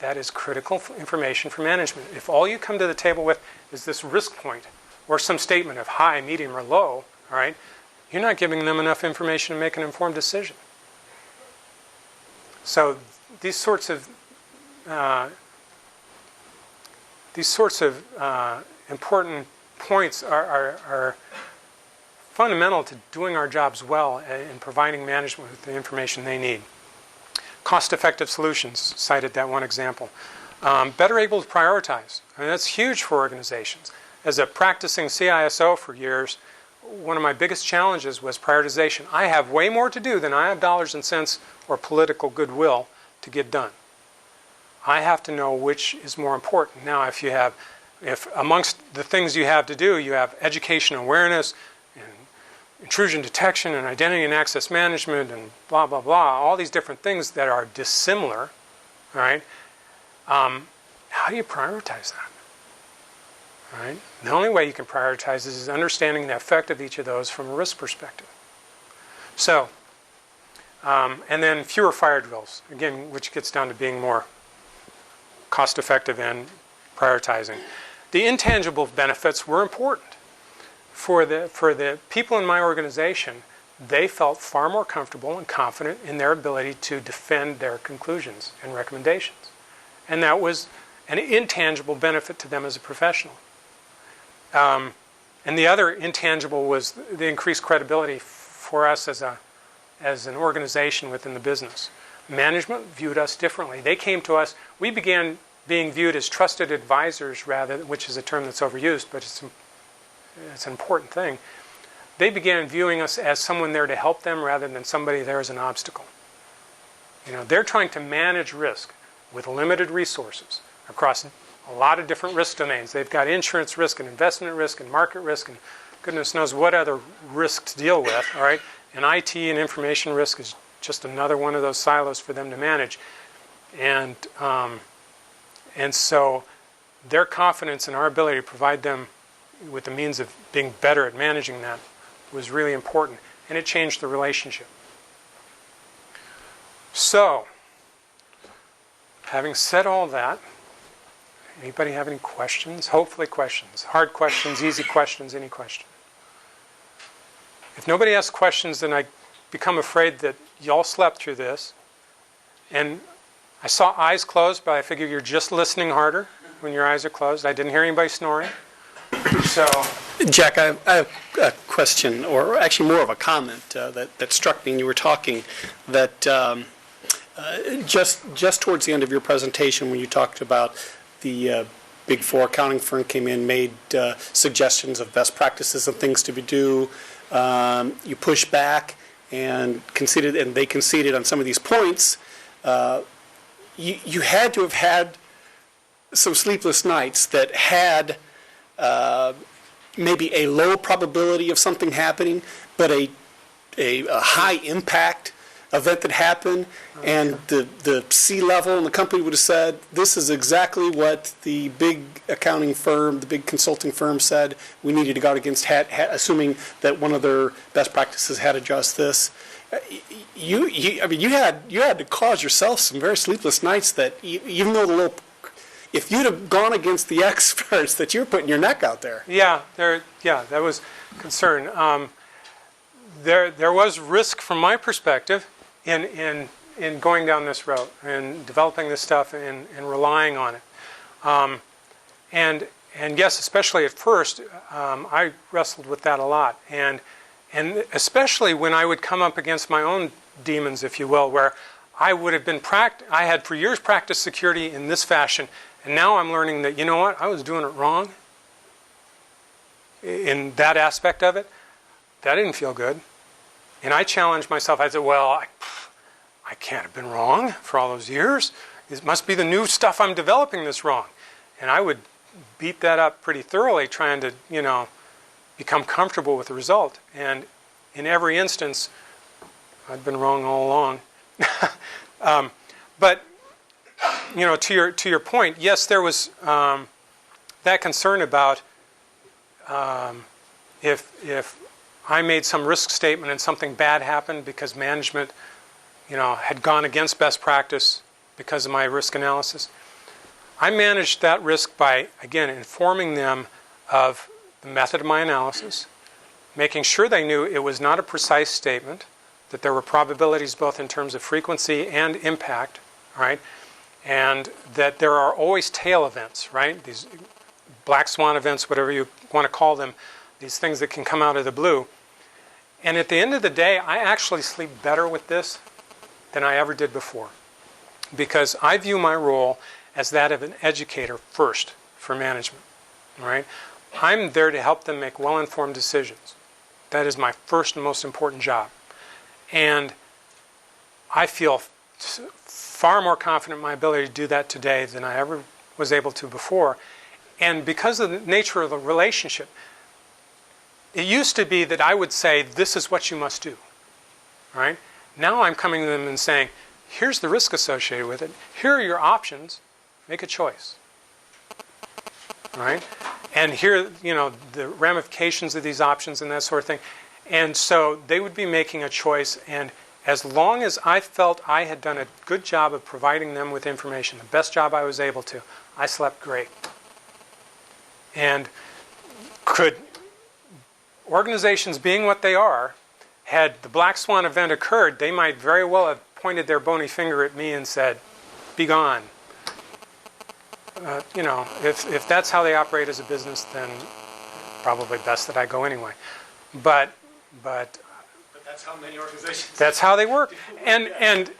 That is critical information for management. If all you come to the table with is this risk point or some statement of high, medium, or low, all right, you're not giving them enough information to make an informed decision. So these sorts of important points are fundamental to doing our jobs well and providing management with the information they need. Cost-effective solutions, cited that one example. Better able to prioritize. I mean, that's huge for organizations. As a practicing CISO for years, one of my biggest challenges was prioritization. I have way more to do than I have dollars and cents or political goodwill to get done. I have to know which is more important. Now, if amongst the things you have to do, you have education awareness and intrusion detection and identity and access management and blah, blah, blah, all these different things that are dissimilar, all right? How do you prioritize that? All right? The only way you can prioritize is understanding the effect of each of those from a risk perspective. So, and then fewer fire drills, again, which gets down to being more cost-effective and prioritizing. The intangible benefits were important. For the people in my organization, they felt far more comfortable and confident in their ability to defend their conclusions and recommendations. And that was an intangible benefit to them as a professional. And the other intangible was the increased credibility for us as an organization within the business. Management viewed us differently. They came to us. We began being viewed as trusted advisors, which is a term that's overused, but it's an important thing. They began viewing us as someone there to help them rather than somebody there as an obstacle. They're trying to manage risk with limited resources across a lot of different risk domains. They've got insurance risk and investment risk and market risk and goodness knows what other risk to deal with, all right? And IT and information risk is just another one of those silos for them to manage. And so their confidence in our ability to provide them with the means of being better at managing that was really important. And it changed the relationship. So, having said all that, anybody have any questions? Hopefully questions. Hard questions, easy questions, any question. If nobody asks questions, then I become afraid that y'all slept through this. And I saw eyes closed, but I figure you're just listening harder when your eyes are closed. I didn't hear anybody snoring. So, Jack, I have a question, or actually more of a comment that struck me when you were talking, that just towards the end of your presentation when you talked about the Big Four accounting firm came in, made suggestions of best practices and things to do. You pushed back and they conceded on some of these points. You had to have had some sleepless nights that had maybe a low probability of something happening, but a high impact event that happened, and the C-level and the company would have said, this is exactly what the big accounting firm, the big consulting firm said we needed to guard against, assuming that one of their best practices had addressed this. You had to cause yourself some very sleepless nights that even though if you'd have gone against the experts, that you're putting your neck out there. Yeah, that was concern. There was risk from my perspective in going down this road and developing this stuff and relying on it. And yes, especially at first, I wrestled with that a lot. And especially when I would come up against my own demons, if you will, where I would have been I had for years practiced security in this fashion, and now I'm learning that, you know what, I was doing it wrong in that aspect of it. That didn't feel good. And I challenged myself. I said, well, I can't have been wrong for all those years. It must be the new stuff I'm developing that's wrong. And I would beat that up pretty thoroughly, trying to, become comfortable with the result. And in every instance, I'd been wrong all along. But to your point, yes, there was that concern about if I made some risk statement and something bad happened because management, had gone against best practice because of my risk analysis. I managed that risk by, again, informing them of the method of my analysis, making sure they knew it was not a precise statement, that there were probabilities both in terms of frequency and impact, right? And that there are always tail events, right? These black swan events, whatever you want to call them, these things that can come out of the blue. And at the end of the day, I actually sleep better with this than I ever did before. Because I view my role as that of an educator first for management. All right? I'm there to help them make well-informed decisions. That is my first and most important job. And I feel far more confident in my ability to do that today than I ever was able to before. And because of the nature of the relationship, it used to be that I would say, this is what you must do. Right? Now I'm coming to them and saying, here's the risk associated with it. Here are your options. Make a choice. Right? And here, the ramifications of these options and that sort of thing. And so they would be making a choice, and as long as I felt I had done a good job of providing them with information, the best job I was able to, I slept great. And could organizations being what they are, had the black swan event occurred, they might very well have pointed their bony finger at me and said, be gone. If that's how they operate as a business, then probably best that I go anyway. But that's how many organizations. That's how they work. And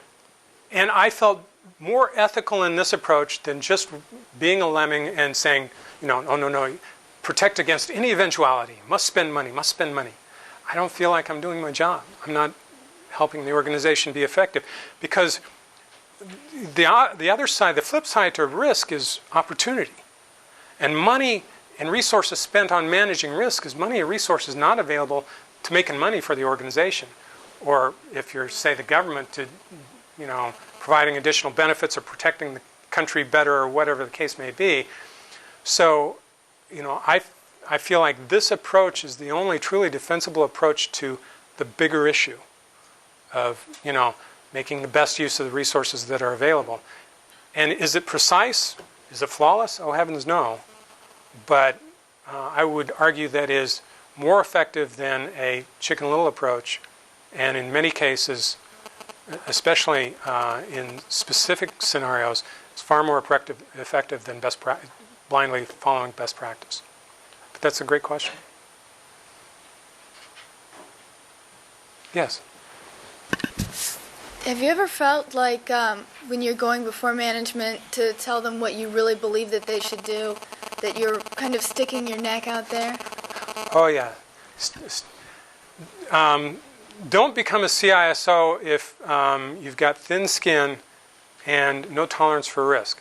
I felt more ethical in this approach than just being a lemming and saying, no, protect against any eventuality. Must spend money. I don't feel like I'm doing my job. I'm not helping the organization be effective, because the other side, the flip side to risk, is opportunity. And money and resources spent on managing risk is money and resources not available to making money for the organization. Or if you're, say, the government, to, providing additional benefits or protecting the country better or whatever the case may be. So, I feel like this approach is the only truly defensible approach to the bigger issue of, making the best use of the resources that are available. And is it precise? Is it flawless? Oh, heavens no. But I would argue that is more effective than a Chicken Little approach, and in many cases, especially in specific scenarios, it's far more effective than blindly following best practice. But that's a great question. Yes? Have you ever felt like when you're going before management to tell them what you really believe that they should do, that you're kind of sticking your neck out there? Oh, yeah. Don't become a CISO if you've got thin skin and no tolerance for risk.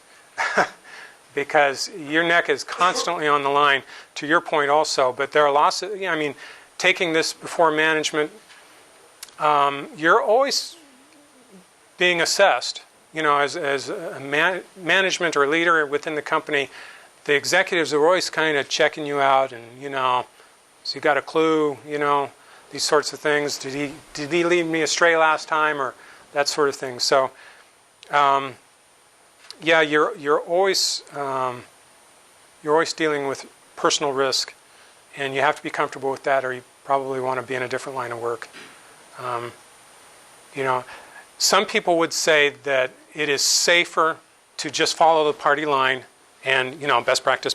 Because your neck is constantly on the line, to your point also. But there are lots of, taking this before management, you're always being assessed, as a management or leader within the company. The executives are always kind of checking you out, and so you got a clue, these sorts of things. Did he lead me astray last time, or that sort of thing. So, you're always dealing with personal risk, and you have to be comfortable with that, or you probably want to be in a different line of work. Some people would say that it is safer to just follow the party line and, best practice.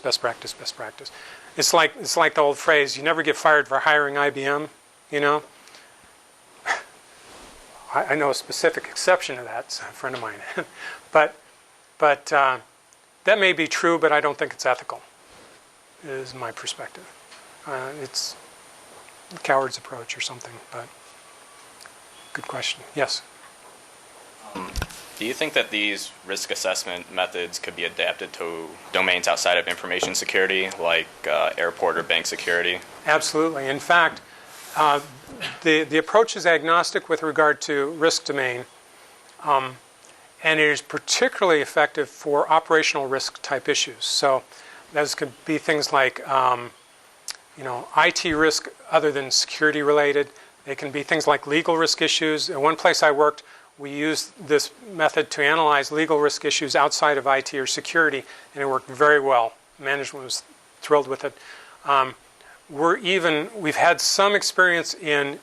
It's like the old phrase, you never get fired for hiring IBM, I know a specific exception to that. It's a friend of mine. but that may be true, but I don't think it's ethical, is my perspective. It's a coward's approach or something, but good question. Yes? Do you think that these risk assessment methods could be adapted to domains outside of information security, like airport or bank security? Absolutely. In fact, the approach is agnostic with regard to risk domain, and it is particularly effective for operational risk type issues. So those could be things like IT risk other than security related. They can be things like legal risk issues. In one place I worked, we used this method to analyze legal risk issues outside of IT or security, and it worked very well. Management was thrilled with it. We've had some experience in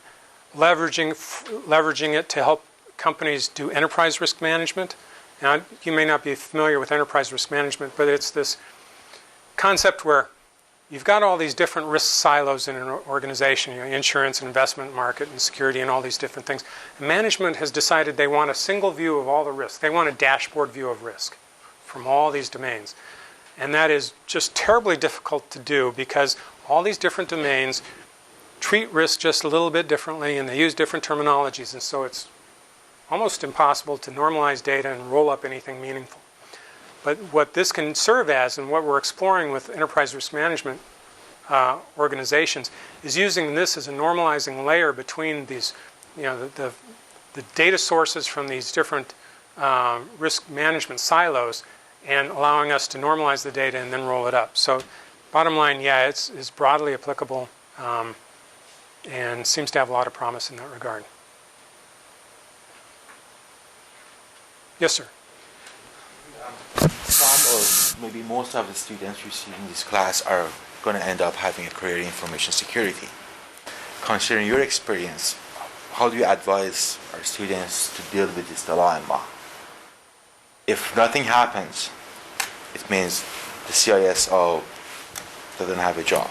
leveraging it to help companies do enterprise risk management. Now, you may not be familiar with enterprise risk management, but it's this concept where you've got all these different risk silos in an organization, insurance, investment market, and security, and all these different things. And management has decided they want a single view of all the risk. They want a dashboard view of risk from all these domains. And that is just terribly difficult to do because all these different domains treat risk just a little bit differently and they use different terminologies. And so it's almost impossible to normalize data and roll up anything meaningful. But what this can serve as, and what we're exploring with enterprise risk management organizations, is using this as a normalizing layer between these, the data sources from these different risk management silos, and allowing us to normalize the data and then roll it up. So, bottom line, yeah, it's broadly applicable, and seems to have a lot of promise in that regard. Yes, sir. Some or maybe most of the students receiving this class are going to end up having a career in information security. Considering your experience, how do you advise our students to deal with this dilemma? If nothing happens, it means the CISO doesn't have a job.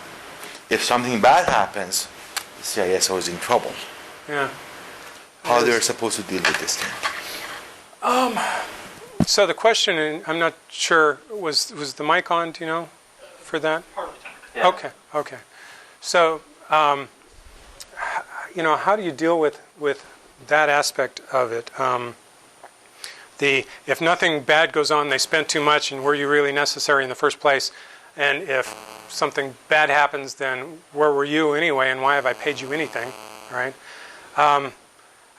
If something bad happens, the CISO is in trouble. Yeah. How they're supposed to deal with this thing? So the question, and I'm not sure, was the mic on, do you know, for that? Yeah. Okay. So, how do you deal with that aspect of it? If nothing bad goes on, they spent too much, and were you really necessary in the first place? And if something bad happens, then where were you anyway, and why have I paid you anything, right?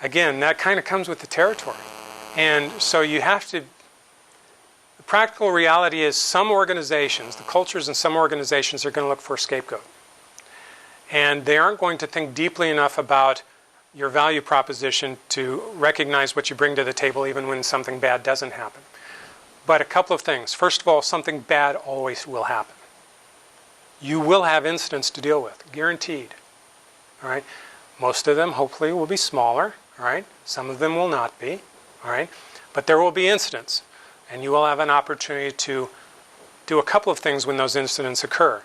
Again, that kind of comes with the territory. And so you have to, the practical reality is some organizations, the cultures in some organizations are going to look for a scapegoat. And they aren't going to think deeply enough about your value proposition to recognize what you bring to the table even when something bad doesn't happen. But a couple of things. First of all, something bad always will happen. You will have incidents to deal with, guaranteed. All right? Most of them, hopefully, will be smaller. All right? Some of them will not be. All right? But there will be incidents. And you will have an opportunity to do a couple of things when those incidents occur.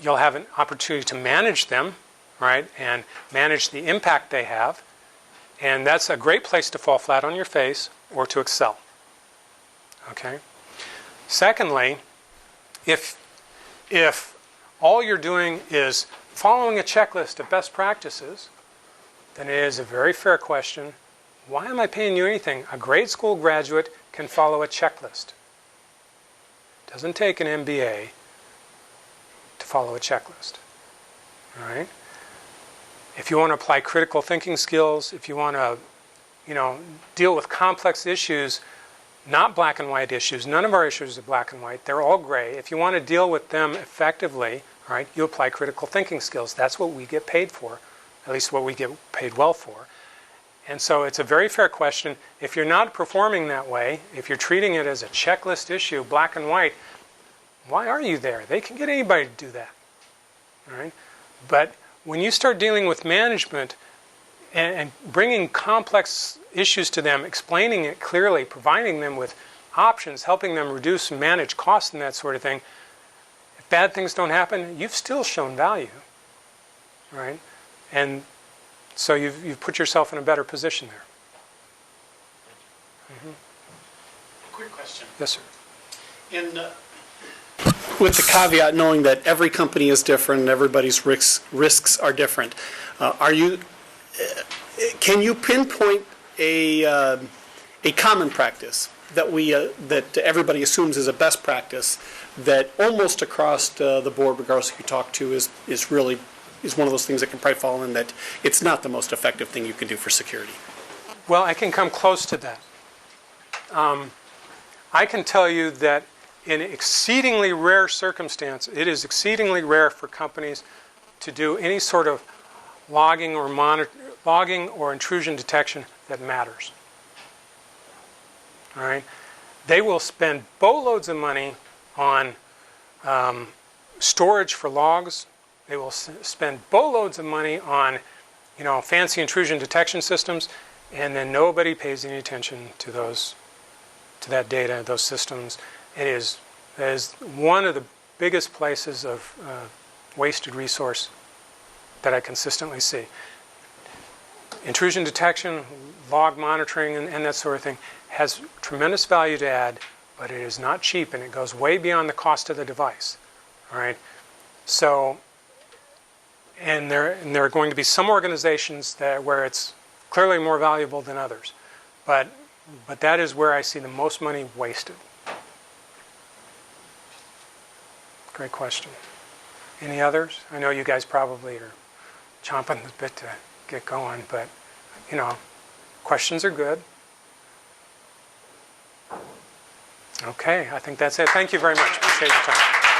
You'll have an opportunity to manage them, right, and manage the impact they have. And that's a great place to fall flat on your face or to excel. Okay? Secondly, if all you're doing is following a checklist of best practices, then it is a very fair question, why am I paying you anything? A grade school graduate can follow a checklist. It doesn't take an MBA to follow a checklist. All right? If you want to apply critical thinking skills, if you want to, deal with complex issues, not black and white issues, none of our issues are black and white, they're all gray. If you want to deal with them effectively, all right, you apply critical thinking skills. That's what we get paid for, at least what we get paid well for. And so it's a very fair question. If you're not performing that way, if you're treating it as a checklist issue, black and white, why are you there? They can get anybody to do that. All right? But when you start dealing with management and bringing complex issues to them, explaining it clearly, providing them with options, helping them reduce and manage costs and that sort of thing, if bad things don't happen, you've still shown value. Right? And so you've put yourself in a better position there. Mm-hmm. Quick question. Yes, sir. With the caveat knowing that every company is different and everybody's risks are different, can you pinpoint a common practice that everybody assumes is a best practice that almost across the board, regardless of who you talk to, is one of those things that can probably fall in that it's not the most effective thing you can do for security? Well, I can come close to that. I can tell you that in exceedingly rare circumstance, it is exceedingly rare for companies to do any sort of logging or intrusion detection that matters. All right? They will spend boatloads of money on storage for logs. They will spend boatloads of money on, fancy intrusion detection systems, and then nobody pays any attention to that data, those systems. It is one of the biggest places of wasted resource that I consistently see. Intrusion detection, log monitoring, and that sort of thing has tremendous value to add, but it is not cheap, and it goes way beyond the cost of the device. All right? So, and there are going to be some organizations where it's clearly more valuable than others. But that is where I see the most money wasted. Great question. Any others? I know you guys probably are chomping the bit to get going, but, questions are good. Okay, I think that's it. Thank you very much. Appreciate your time.